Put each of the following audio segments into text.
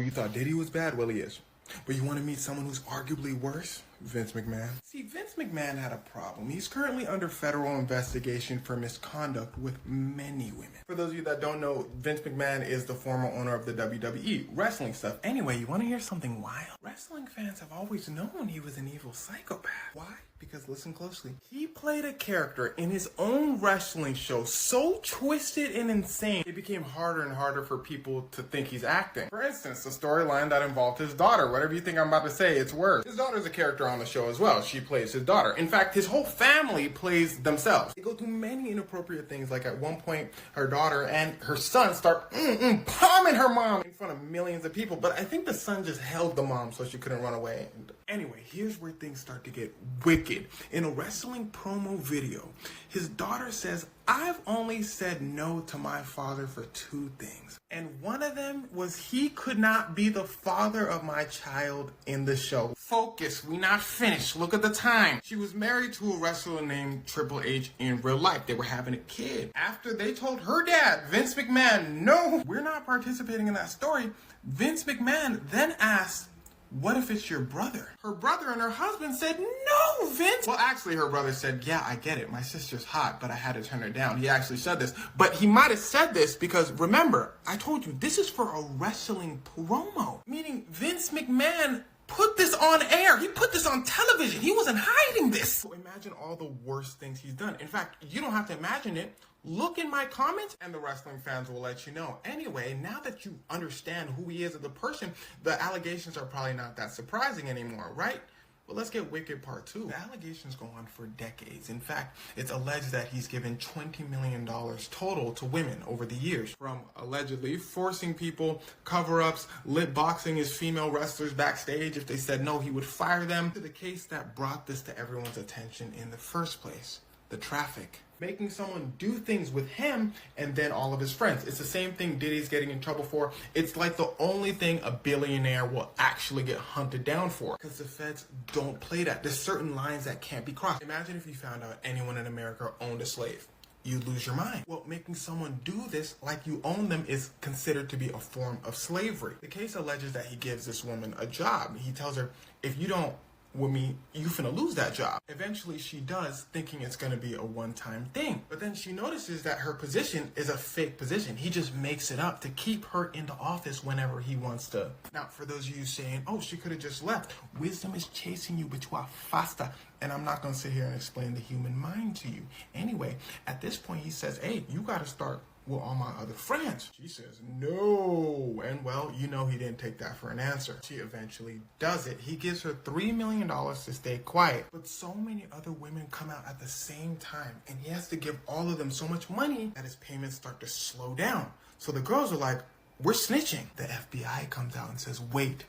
you thought Diddy was bad? Well, he is. But you want to meet someone who's arguably worse? Vince McMahon. See, Vince McMahon had a problem. He's currently under federal investigation for misconduct with many women. For those of you that don't know, Vince McMahon is the former owner of the WWE, wrestling stuff. Anyway, you want to hear something wild? Wrestling fans have always known he was an evil psychopath. Why? Because listen closely. He played a character in his own wrestling show so twisted and insane, it became harder and harder for people to think he's acting. For instance, the storyline that involved his daughter. Whatever you think I'm about to say, it's worse. His daughter's a character on the show as well. She plays his daughter. In fact, his whole family plays themselves. They go through many inappropriate things, like at one point, her daughter and her son start palming her mom in front of millions of people. But I think the son just held the mom so she couldn't run away. Anyway, here's where things start to get wicked. In a wrestling promo video, his daughter says, "I've only said no to my father for 2 things. And one of them was he could not be the father of my child in the show." Focus, we not finished. Look at the time. She was married to a wrestler named Triple H in real life. They were having a kid. After they told her dad, Vince McMahon, "No, we're not participating in that story," Vince McMahon then asked, "What if it's your brother?" Her brother and her husband said, "No, Vince." Well, actually, her brother said, "Yeah, I get it. My sister's hot, but I had to turn her down." He actually said this. But he might have said this because, remember, I told you, this is for a wrestling promo. Meaning Vince McMahon put this on air. He put this on television. He wasn't hiding this. So imagine all the worst things he's done. In fact, you don't have to imagine it. Look in my comments and the wrestling fans will let you know. Anyway, now that you understand who he is as a person, the allegations are probably not that surprising anymore, right? Well, let's get wicked part 2. The allegations go on for decades. In fact, it's alleged that he's given $20 million total to women over the years. From allegedly forcing people, cover-ups, lip boxing his female wrestlers backstage. If they said no, he would fire them. To the case that brought this to everyone's attention in the first place. The traffic. Making someone do things with him and then all of his friends. It's the same thing Diddy's getting in trouble for. It's like the only thing a billionaire will actually get hunted down for. Because the feds don't play that. There's certain lines that can't be crossed. Imagine if you found out anyone in America owned a slave. You'd lose your mind. Well, making someone do this like you own them is considered to be a form of slavery. The case alleges that he gives this woman a job. He tells her, "If you don't with me, you finna lose that job." Eventually she does, thinking it's gonna be a one-time thing. But then she notices that her position is a fake position. He just makes it up to keep her in the office whenever he wants to. Now, for those of you saying, "Oh, she could have just left," wisdom is chasing you, but you are faster. And I'm not gonna sit here and explain the human mind to you. Anyway, at this point he says, "Hey, you gotta start with all my other friends." She says, "No." And well, you know he didn't take that for an answer. She eventually does it. He gives her $3 million to stay quiet. But so many other women come out at the same time. And he has to give all of them so much money that his payments start to slow down. So the girls are like, "We're snitching." The FBI comes out and says, "Wait,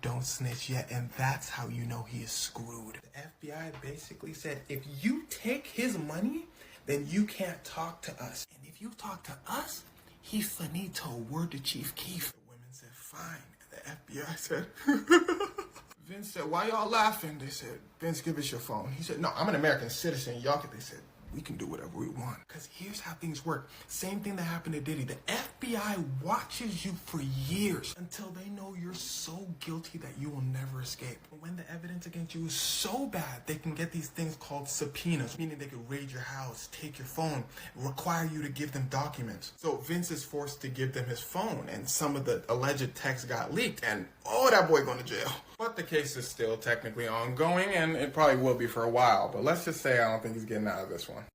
don't snitch yet." And that's how you know he is screwed. The FBI basically said, if you take his money, then you can't talk to us. And if you talk to us, he finito, word to Chief Keef. The women said, "Fine." And the FBI said, Vince said, "Why y'all laughing?" They said, "Vince, give us your phone." He said, "No, I'm an American citizen. Y'all can." They said, "We can do whatever we want." Because here's how things work. Same thing that happened to Diddy. The FBI watches you for years until they know you're so guilty that you will never escape. But when the evidence against you is so bad, they can get these things called subpoenas, meaning they could raid your house, take your phone, require you to give them documents. So Vince is forced to give them his phone, and some of the alleged texts got leaked, and oh, that boy going to jail. But the case is still technically ongoing, and it probably will be for a while. But let's just say I don't think he's getting out of this one.